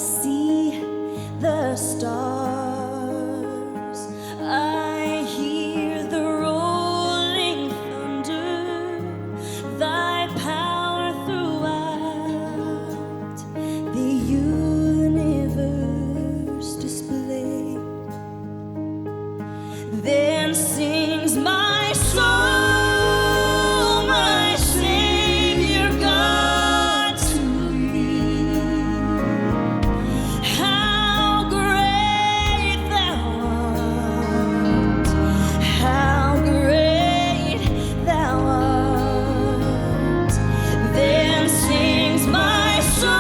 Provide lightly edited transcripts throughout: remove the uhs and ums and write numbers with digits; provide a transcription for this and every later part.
see the stars. I hear the rolling thunder, thy power throughout the universe displayed. Then sings my soul, my Savior God, to thee. How great thou art, how great thou art. Then sings my soul,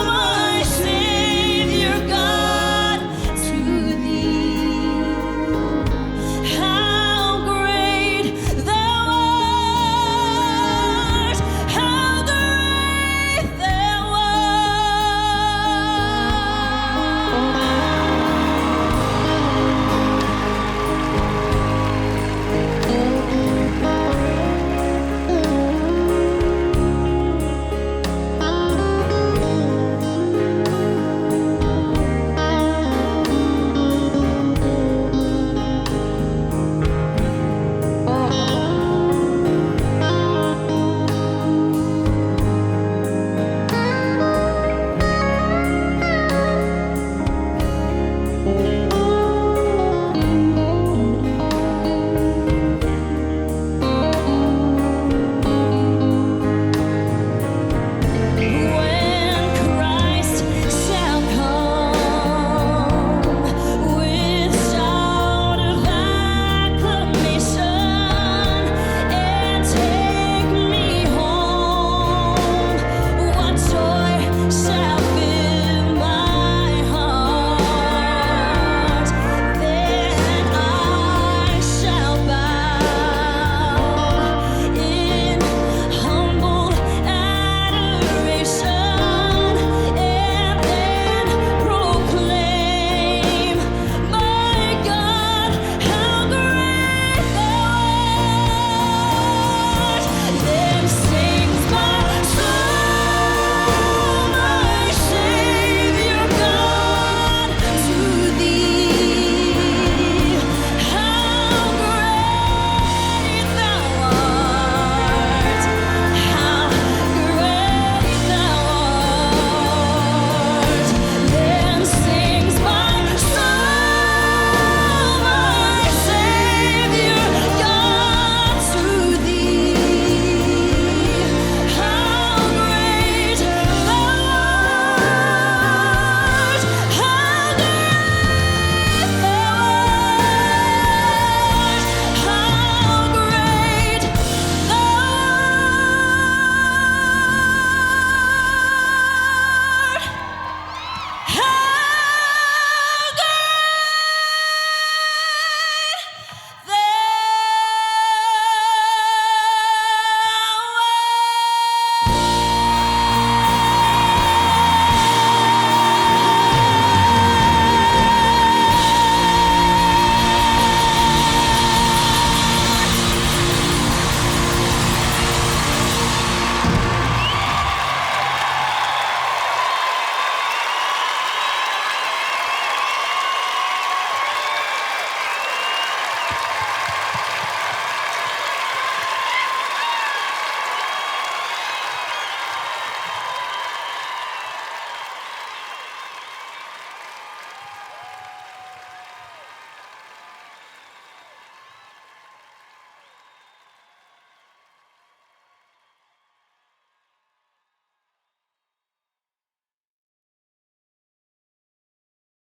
my Savior God, to thee. How great thou art, how great thou When Christ shall come with shout of acclamation and take me home, what joy shall fill my heart? Then I shall bow in humble adoration and then proclaim, my God, how great thou art. Then sings my soul, my Savior God, to thee. How great thou art, how great thou art. Then sings my soul, my Savior God, to thee. How great thou art, how great thou art, how great thou art, how great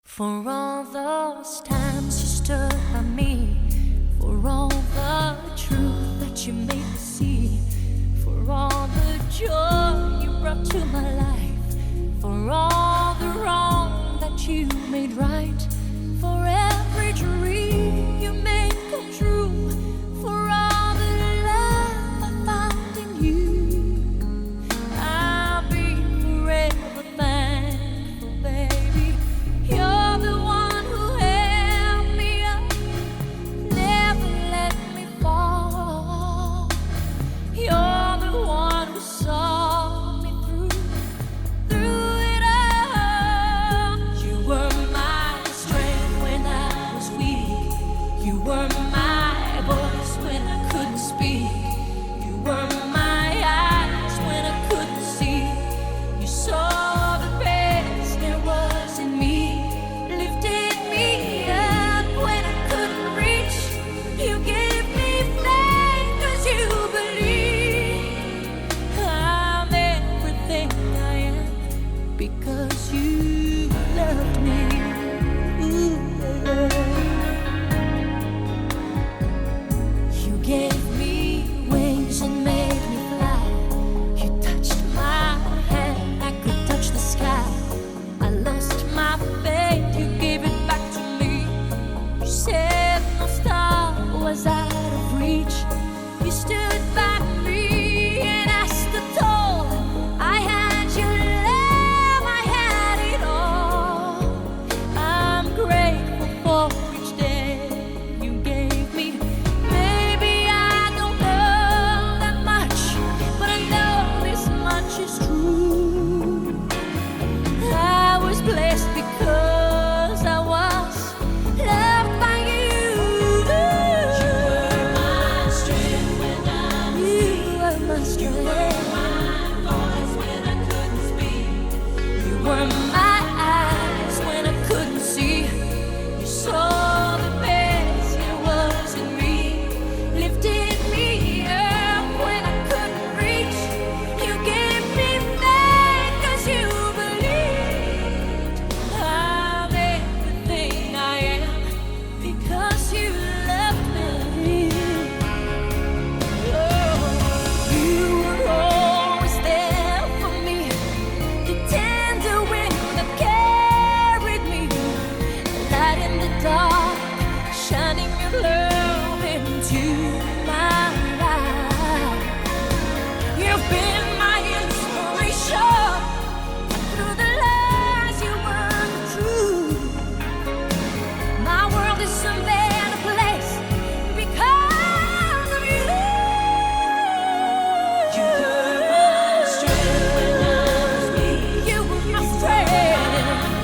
For all those times you stood by me, for all the truth that you made me see, for all the joy you brought to my life, for all the wrong that you made right, for every dream you made come true, for all the love I found in you, I'll be forever thankful, baby. You're the one who held me up, never let me fall. You're the one who saw me through it all. because you loved me. Ooh, you gave me wings and made me fly. You touched my hand, I could touch the sky. I lost my faith, you gave it back to me. You said no star was out of reach. You stood by me and I stood tall. I had your love, I had it all. I'm grateful for each day you gave me. Maybe I don't know that much, but I know this much is true. I was blessed because I was loved by you. You were my strength when I was weak. You were my voice when I couldn't speak. You were my eyes when I couldn't see. You saw the best there was in me. Lifted me up when I couldn't reach. You gave me faith 'cause you believed. I'm everything I am because you loved me. You were always there for me, the tender wind that carried me, light in the dark, shining your love into my life. You've been my inspiration through the lies you weren't true. My world is a better place because of you. You were my strength when I was weak. You were my strength.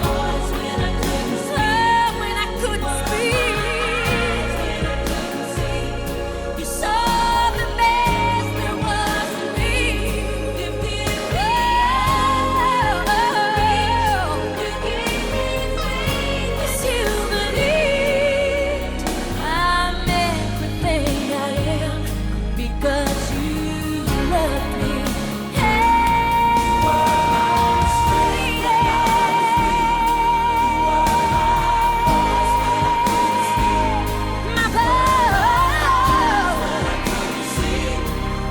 Voice when I couldn't speak. When I couldn't speak. When I couldn't see. You saw the best there was in me. Lifted me up. You gave me faith 'cause you believed. I'm everything I am because you loved me. My voice.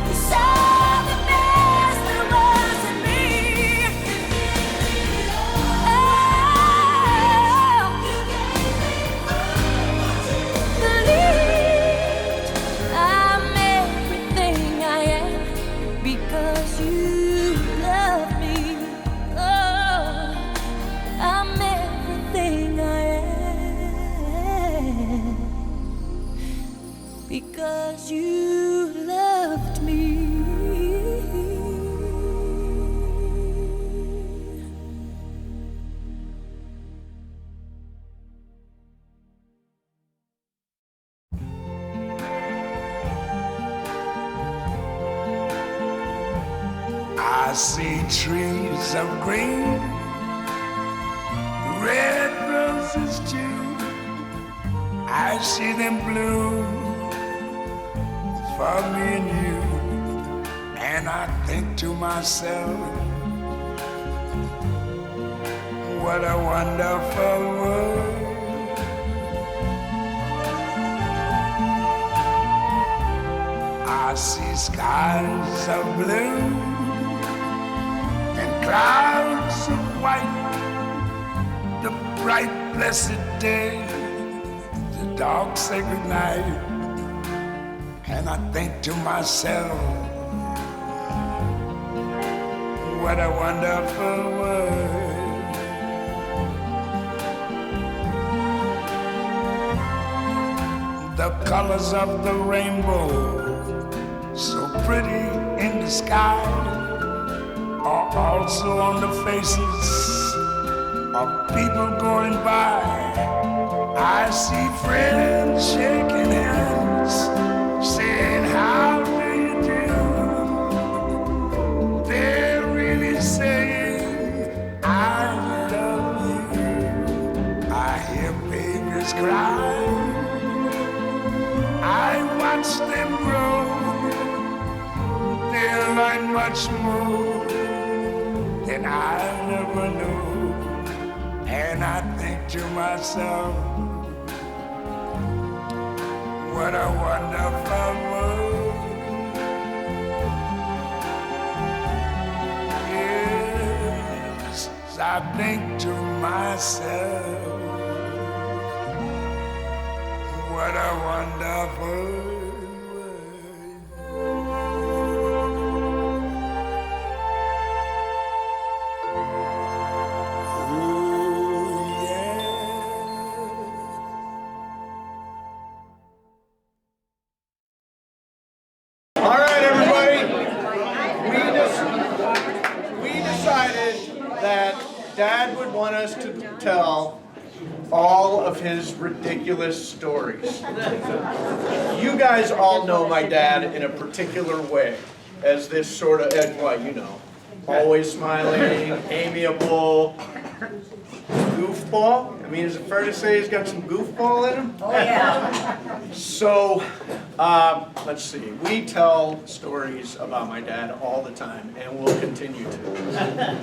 You saw the best there was in me. Believed. I'm everything I am because you love me. Oh, I'm everything I am because you loved me. I see trees of green, red roses too. I see them bloom for me and you. And I think to myself, what a wonderful world. I see skies of blue and clouds of white, the bright blessed day, the dark sacred night. And I think to myself, what a wonderful world. The colors of the rainbow, so pretty in the sky, are also on the faces of people going by. I see friends shaking hands, saying, how do you do? They're really saying, I love you. I hear babies cry, I watch them grow. They'll learn much more that I never knew. And I think to myself, what a wonderful world. Yes, I think to myself, what a wonderful world. All right, everybody. We decided that Dad would want us to tell all of his ridiculous stories. You guys all know my dad in a particular way, as this sort of, well, you know, always smiling, amiable, goofball. I mean, is it fair to say he's got some goofball in him? Oh, yeah. So, let's see. We tell stories about my dad all the time, and we'll continue to.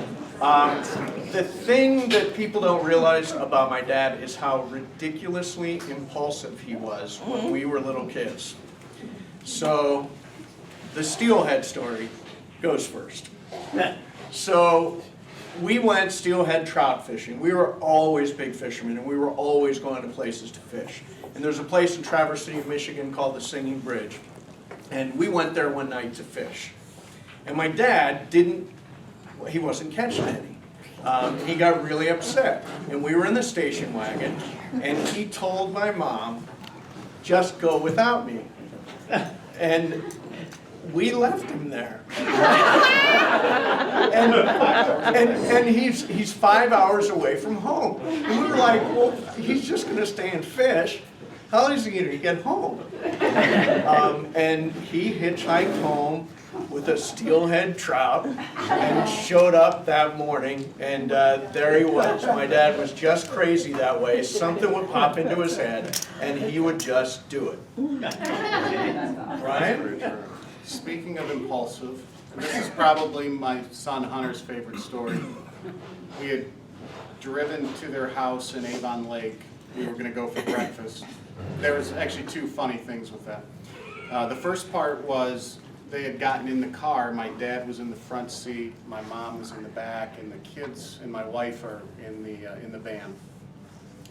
The thing that people don't realize about my dad is how ridiculously impulsive he was when we were little kids. So, the steelhead story goes first. So, we went steelhead trout fishing. We were always big fishermen, and we were always going to places to fish. And there's a place in Traverse City, Michigan called the Singing Bridge. And we went there one night to fish. And my dad he wasn't catching any. He got really upset. And we were in the station wagon, and he told my mom, just go without me. And we left him there. and he's 5 hours away from home. And we were like, well, he's just going to stay and fish. How is he going to get home? And he hitchhiked home with a steelhead trout and showed up that morning, and there he was. My dad was just crazy that way. Something would pop into his head, and he would just do it. Brian? Speaking of impulsive, this is probably my son Hunter's favorite story. We had driven to their house in Avon Lake. We were going to go for breakfast. There was actually two funny things with that. The first part was they had gotten in the car. My dad was in the front seat, my mom was in the back, and the kids and my wife are in the van.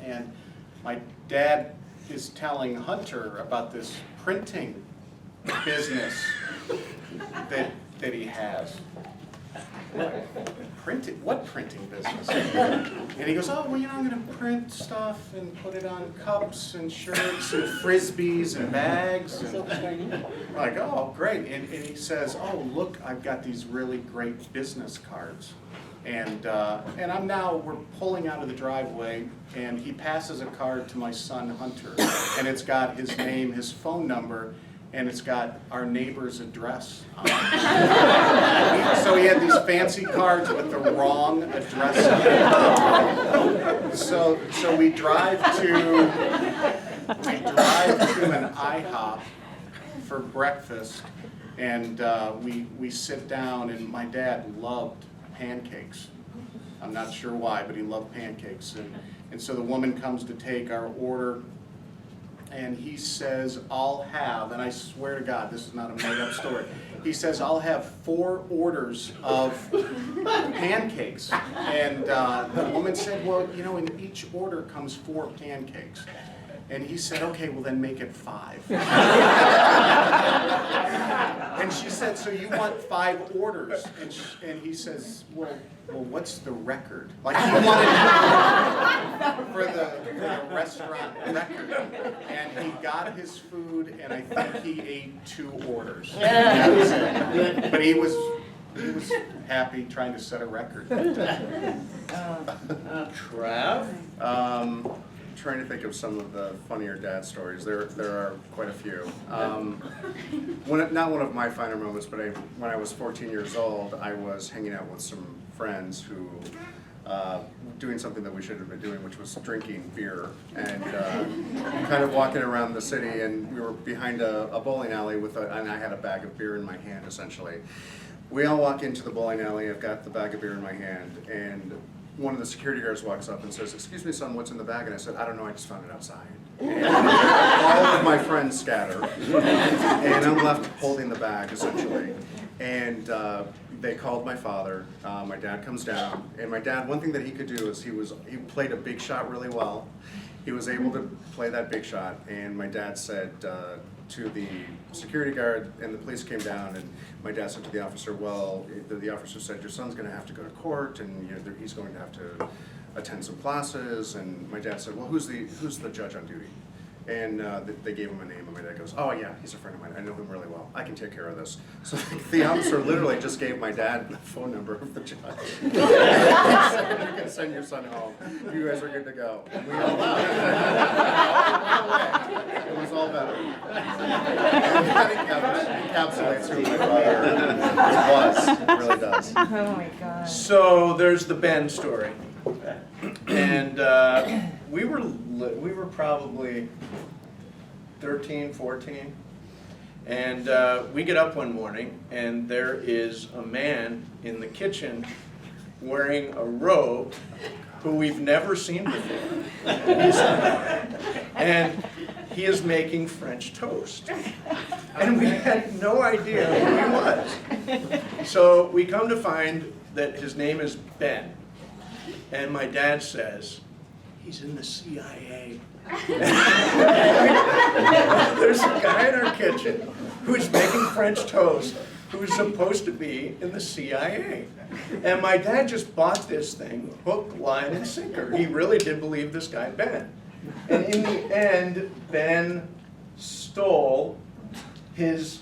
And my dad is telling Hunter about this printing business that he has. What printing business? And he goes, oh, well, you know, I'm going to print stuff and put it on cups and shirts and frisbees and bags. And I'm like, oh, great. And he says, oh, look, I've got these really great business cards. And we're pulling out of the driveway, and he passes a card to my son Hunter, and it's got his name, his phone number, and it's got our neighbor's address on it. So he had these fancy cards with the wrong address on it. So we drive to an IHOP for breakfast, and we sit down, and my dad loved pancakes. I'm not sure why, but he loved pancakes. And so the woman comes to take our order, and he says, I'll have, and I swear to God, this is not a made-up story, he says, I'll have 4 orders of pancakes. And the woman said, well, you know, in each order comes 4 pancakes. And he said, okay, well then make it 5. And she said, so you want 5 orders? And he says, well, what's the record? Like he wanted for the restaurant record. And he got his food, and I think he ate 2 orders. That was it. But he was happy trying to set a record. Trav? Trying to think of some of the funnier dad stories. There are quite a few. Not one of my finer moments, but when I was 14 years old, I was hanging out with some friends who doing something that we shouldn't have been doing, which was drinking beer and kind of walking around the city. And we were behind a bowling alley and I had a bag of beer in my hand, essentially. We all walk into the bowling alley. I've got the bag of beer in my hand, and one of the security guards walks up and says, "Excuse me, son, what's in the bag?" And I said, "I don't know, I just found it outside." And all of my friends scatter, and I'm left holding the bag, essentially. And they called my father. My dad comes down, and my dad, one thing that he could do is he played a big shot really well. He was able to play that big shot, and my dad said to the security guard, and the police came down, and my dad said to the officer, well, the officer said, your son's going to have to go to court, and he's going to have to attend some classes, and my dad said, well, who's the judge on duty? And they gave him a name, and my dad goes, oh yeah, he's a friend of mine, I know him really well, I can take care of this. So the officer literally just gave my dad the phone number of the judge. He said, you can send your son home, you guys are good to go. And we all it was all better. And that encapsulates who my father was, it really does. Oh my God. So there's the Ben story. And we were probably 13, 14. And we get up one morning, and there is a man in the kitchen wearing a robe who we've never seen before. And he is making French toast. And we had no idea who he was. So we come to find that his name is Ben. And my dad says, he's in the CIA. There's a guy in our kitchen who's making French toast who's supposed to be in the CIA. And my dad just bought this thing, hook, line, and sinker. He really did believe this guy, Ben. And in the end, Ben stole his...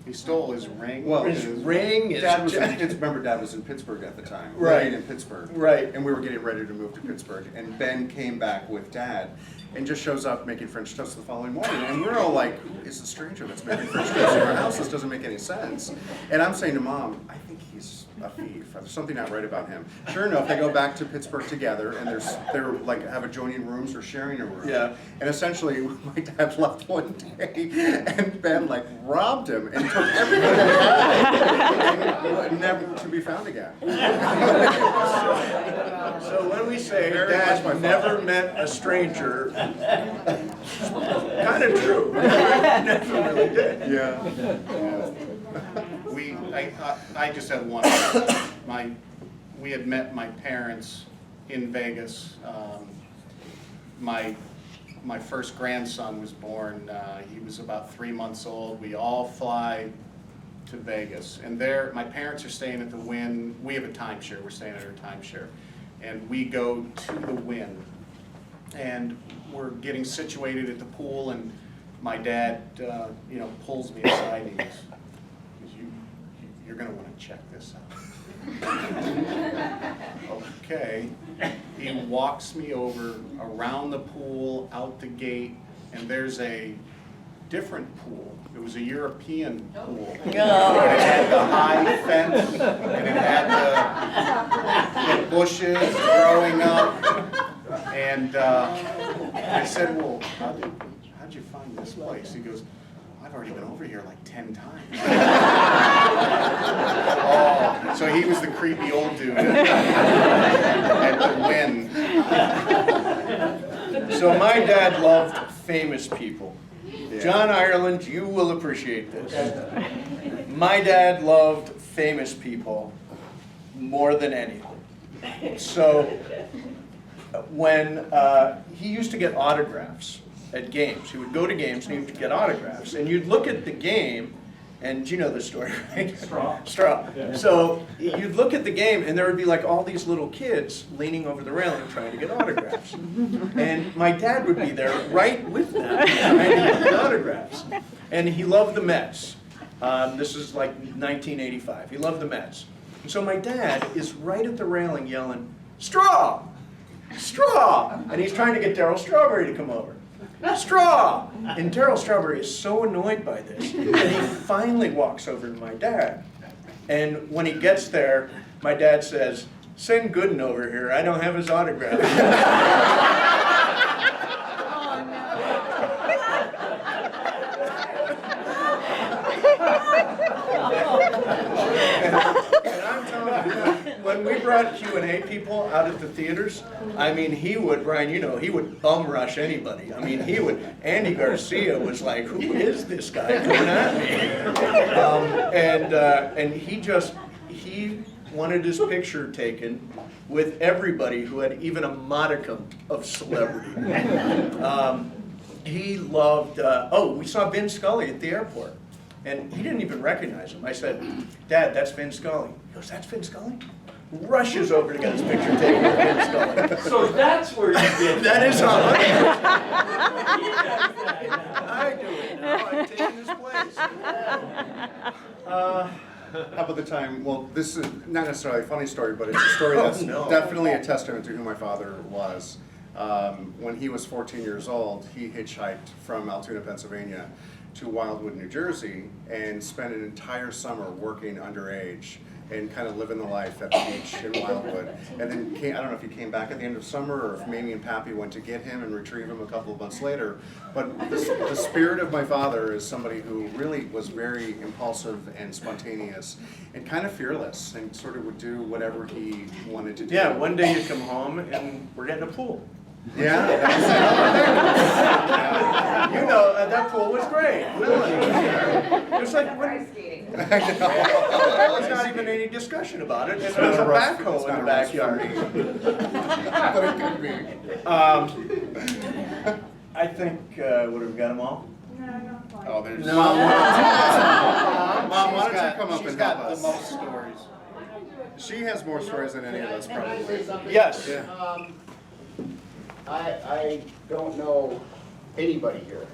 He stole his ring. Well, his ring, his Dad was jacket. remember, Dad was in Pittsburgh at the time. Right. Living in Pittsburgh. Right. And we were getting ready to move to Pittsburgh. And Ben came back with Dad and just shows up making French toast the following morning. And we're all like, who is the stranger that's making French toast in our house? This doesn't make any sense. And I'm saying to Mom, I think he's a thief. There's something not right about him. Sure enough, they go back to Pittsburgh together, and they're like have adjoining rooms or sharing a room. Yeah. And essentially, my dad left one day, and Ben like robbed him and took everything that he had, and never to be found again. So when we say Very much my Dad never father. met a stranger, kind of true. Never really did. Yeah. I just had one. We had met my parents in Vegas. My first grandson was born. He was about 3 months old. We all fly to Vegas, and there my parents are staying at the Wynn. We have a timeshare. We're staying at our timeshare, and we go to the Wynn, and we're getting situated at the pool, and my dad, pulls me aside. And he goes, you're going to want to check this out. Okay. He walks me over around the pool, out the gate, and there's a different pool. It was a European pool. It had the high fence, and it had the bushes growing up. And I said, well, how'd you find this place? He goes, I've already been over here like 10 times. Oh, so he was the creepy old dude at the Wynn. So my dad loved famous people. John Ireland, you will appreciate this. My dad loved famous people more than anything. So when he used to get autographs at games. He would go to games and he would get autographs. And you'd look at the game, and you know the story, right? Straw. Yeah. So you'd look at the game, and there would be like all these little kids leaning over the railing trying to get autographs. And my dad would be there right with them trying to get autographs. And he loved the Mets. This is like 1985. He loved the Mets. And so my dad is right at the railing yelling, "Straw! Straw!" And he's trying to get Darryl Strawberry to come over. "Straw!" And Darryl Strawberry is so annoyed by this, and he finally walks over to my dad. And when he gets there, my dad says, "Send Gooden over here, I don't have his autograph." I'm telling you, when we brought Q&A people out at the theaters, I mean, he would, Brian, you know, he would bum rush anybody. I mean, Andy Garcia was like, who is this guy coming at me? And he wanted his picture taken with everybody who had even a modicum of celebrity. He loved, we saw Vin Scully at the airport. And he didn't even recognize him. I said, Dad, that's Vin Scully. He goes, that's Vin Scully? Rushes over to get his picture taken with Vin Scully. So that's where you get That is how I do it now. I've taken his place. How about the time, well, this is not necessarily a funny story, but it's a story that's definitely a testament to who my father was. When he was 14 years old, he hitchhiked from Altoona, Pennsylvania to Wildwood, New Jersey, and spent an entire summer working underage and kind of living the life at the beach in Wildwood. And then I don't know if he came back at the end of summer or if Mamie and Pappy went to get him and retrieve him a couple of months later. But the spirit of my father is somebody who really was very impulsive and spontaneous and kind of fearless and sort of would do whatever he wanted to do. Yeah, one day you come home and we're getting a pool. Yeah. You know, that pool was great. It was like, there was not even any discussion about it. And there was a backhoe in the backyard. But it could be. I think, would have got them all? Oh, there's No. Mom, why don't you come up and help us? The most stories. She has more stories than any of us, probably. Yes. Yeah. I don't know anybody here.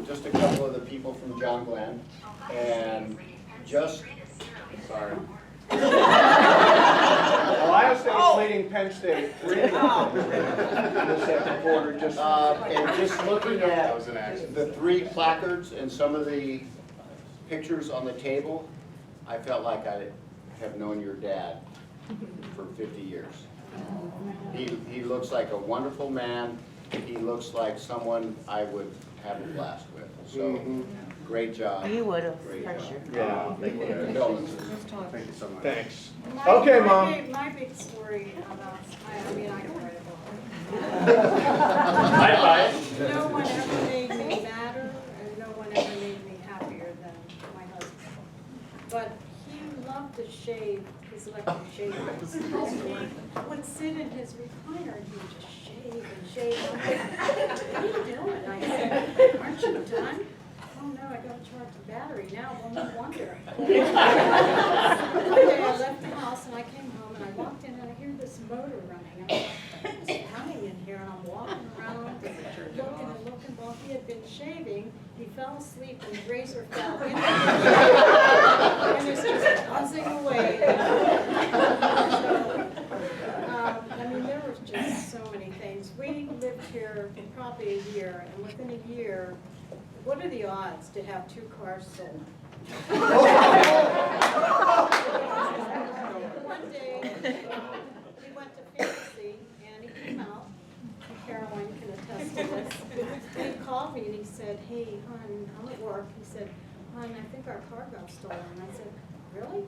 Just a couple of the people from John Glenn, and sorry. Ohio State's leading Penn State 3-0 in the second quarter. And just looking at the 3 placards and some of the pictures on the table, I felt like I have known your dad for 50 years. He looks like a wonderful man. He looks like someone I would have a blast with. So, great job. You would have, Great for job. sure. Yeah. Condolences. Thank you so much. Thanks. My- Okay, my Mom. big- My big story about, I mean, I can write a High five. book. No one ever made me madder, and no one ever made me happier than my husband. But he loved to shave his electric shavers. And he would sit in his recliner and he would just shave and shave. I'm like, what are you doing? I said, aren't you done? Oh no, I gotta charge the battery now, well, no wonder. One day I left the house and I came home and I walked in and I hear this motor running. I'm like, it's running in here and I'm walking around and looking. While he had been shaving, he fell asleep and the razor fell in the and it's just buzzing away. So, I mean, there was just so many things. We lived here probably a year, and within a year, what are the odds to have 2 cars sold? One day, we went to Fantasy, and he came out, and Caroline can attest to this. And he called me and he said, hey, hon, I'm at work. He said, hon, I think our car got stolen. And I said, really?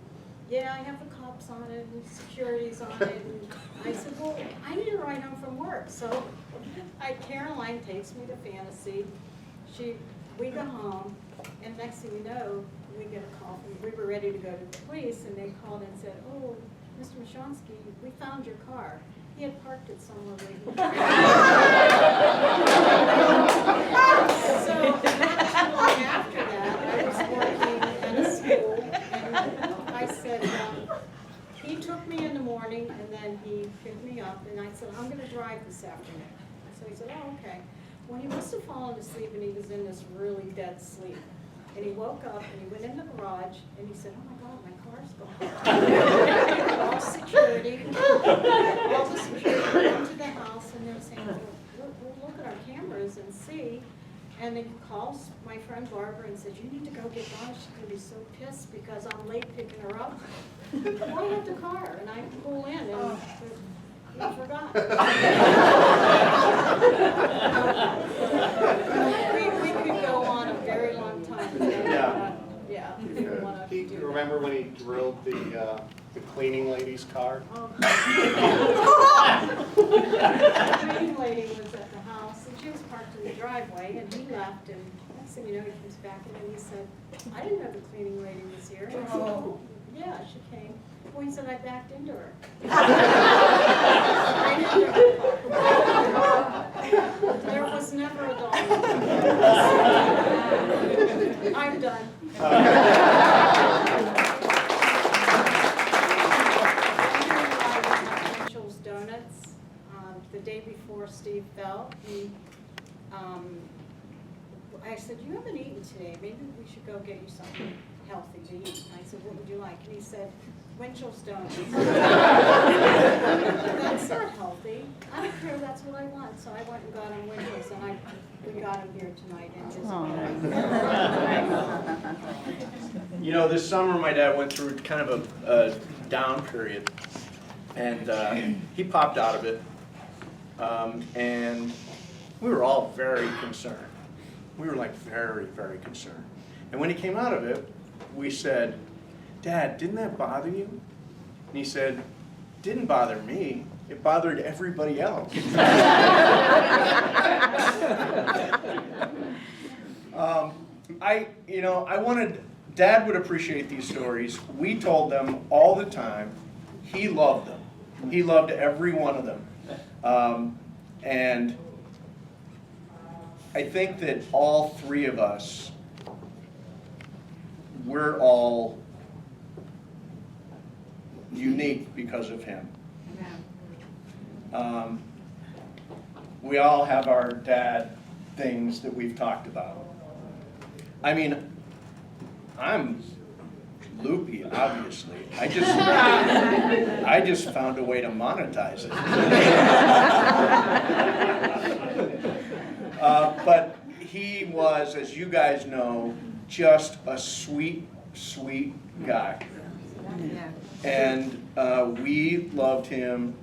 Yeah, I have the cops on it and security's on it. And I said, well, I need to ride home from work. So Caroline takes me to Fantasy. We go home, and next thing you know, we get a call from, we were ready to go to the police, and they called and said, oh, Mr. Macionsky, we found your car. He had parked it somewhere where he So not too long after that, I was working at a school, and I said, he took me in the morning, and then he picked me up, and I said, I'm gonna drive this afternoon. So he said, oh, okay. Well, he must have fallen asleep and he was in this really dead sleep. And he woke up and he went in the garage and he said, oh my God, my car's gone. All security, all the security went to the house and they're saying, we'll look at our cameras and see. And then he calls my friend Barbara and says, you need to go get Donna. She's going to be so pissed because I'm late picking her up. Well, I have the car and I pull in and I forgot. We could go on a very long time. Yeah. Yeah. Remember when he drilled the cleaning lady's car. Oh. The cleaning lady was at the house, and she was parked in the driveway, and he left, and next thing you know, he comes back in and he said, I didn't know the cleaning lady was here. And I said, oh, yeah, she came. Well, he said, I backed into her. Right into her car. There was never a dog. I'm done. Mitchell's Donuts. The day before Steve fell, I said, you haven't eaten today. Maybe we should go get you something healthy to eat. And I said, what would you like? And he said, Winchell's Donuts. That's not healthy. I don't care, that's what I want. So I went and got him Winchell's, and we got him here tonight in his You know, this summer my dad went through kind of a down period, and he popped out of it, and we were all very concerned. We were like very, very concerned. And when he came out of it, we said, Dad, didn't that bother you? And he said, didn't bother me. It bothered everybody else. I wanted, Dad would appreciate these stories. We told them all the time. He loved them. He loved every one of them. And I think that all three of us, we're all unique because of him. We all have our dad things that we've talked about. I mean, I'm loopy, obviously. I just found a way to monetize it. But he was, as you guys know, just a sweet, sweet guy. And we loved him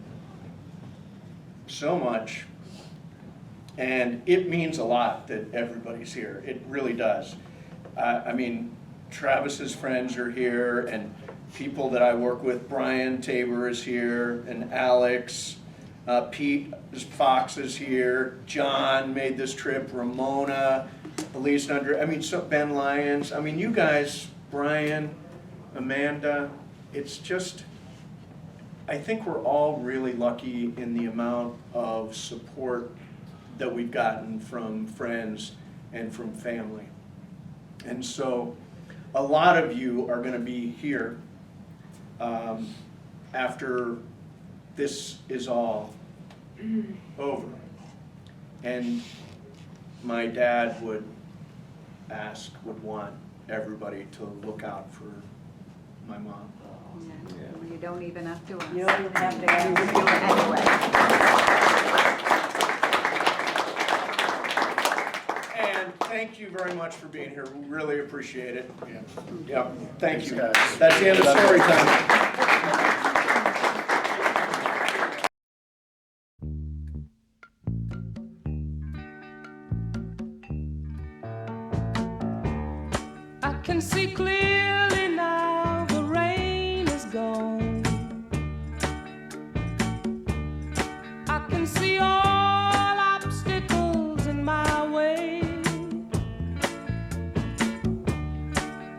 so much. And it means a lot that everybody's here. It really does. I mean, Travis's friends are here, and people that I work with. Brian Tabor is here, and Alex. Pete Fox is here. John made this trip. Ramona, Elise Under. I mean, so Ben Lyons. I mean, you guys, Brian, Amanda. It's just, I think we're all really lucky in the amount of support that we've gotten from friends and from family. And so a lot of you are going to be here after this is all over. And my dad would want everybody to look out for my mom. Yeah. You don't even have to ask. You don't have to ask. And thank you very much for being here. We really appreciate it. Yeah. Thank you. Guys. That's the end of story time. I can see clearly now, the rain is gone. I can see all obstacles in my way.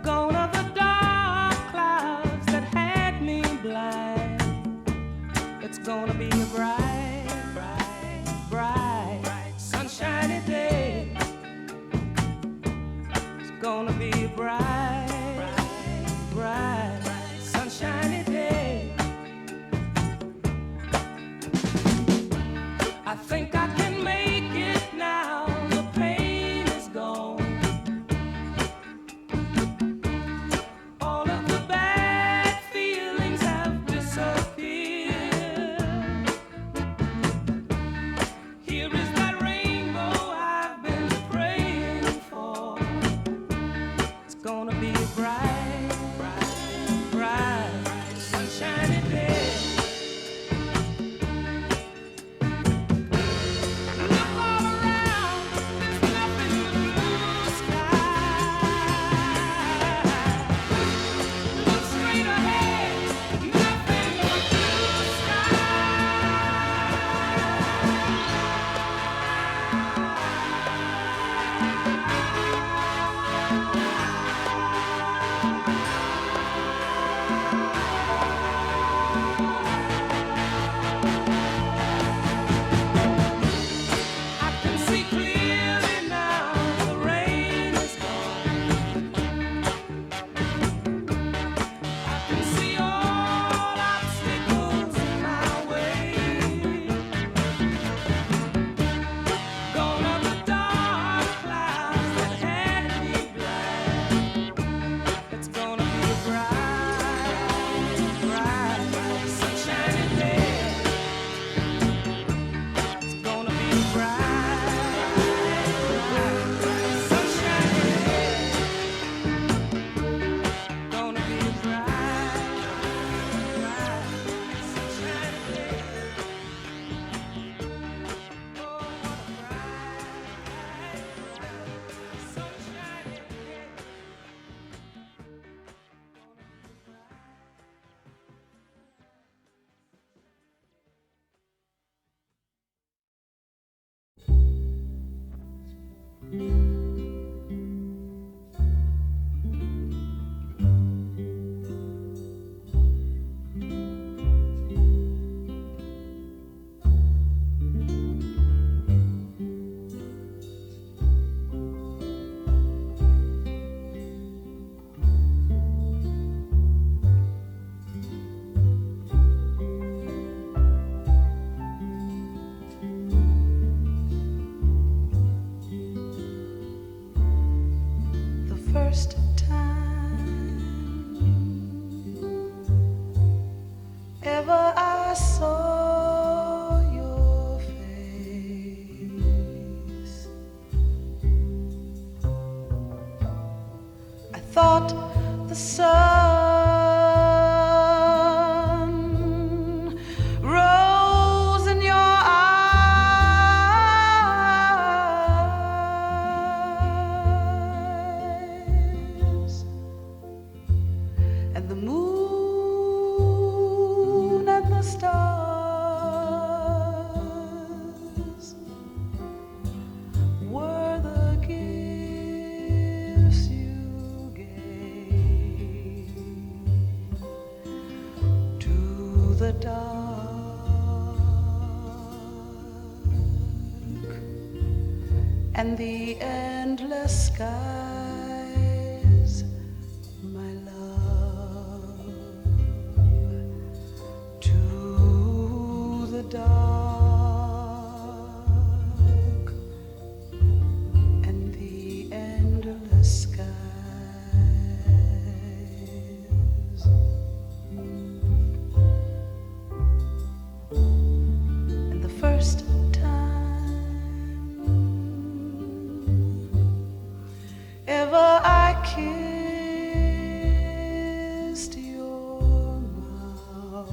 Gone are the dark clouds that had me blind. It's gonna be a bright, bright, bright, sunshiny day. It's gonna be a bright, bright, sunshiny day. I think I can make it now. The pain is gone. All of the bad feelings have disappeared. Here is that rainbow I've been praying for. It's gonna be a bright, bright, bright, sunshiny day. thought the sun rose in your eyes, and the moon and the stars were the gifts you gave to the dark and the endless skies, my love, to the dark and the endless skies. And the first time ever I kissed your mouth,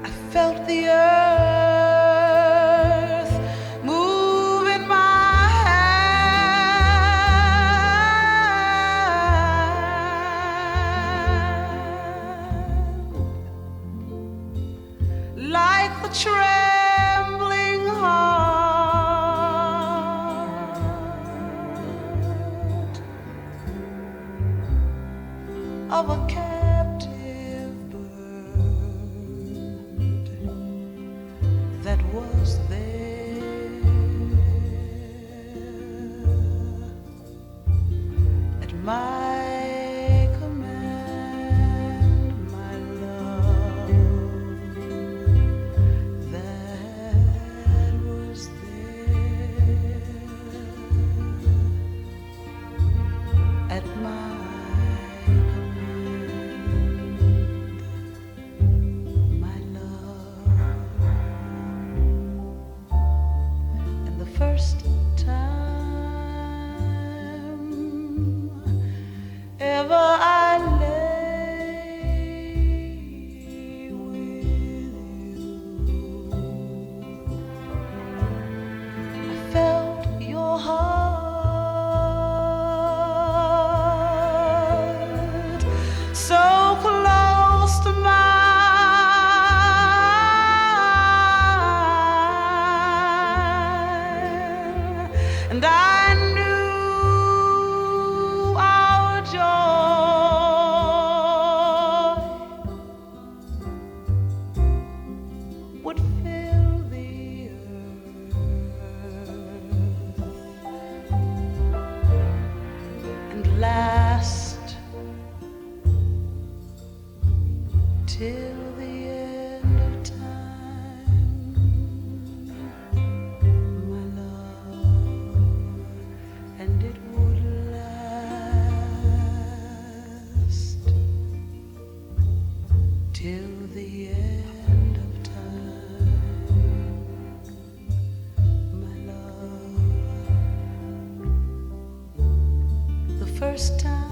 I felt the earth move in my hand, like the trembling heart of a captive bird that was there at my command, my love, that was there at my command, my love. And the first time ever I lay with you, I felt your heart so close to mine, and I knew our joy would fill the earth and last till the end of time, my love, and it would last till the end of time, my love. The first time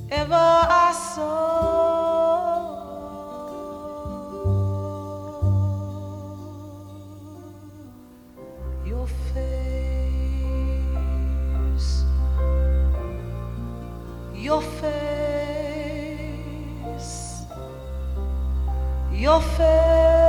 ever I saw your face, your face, your face.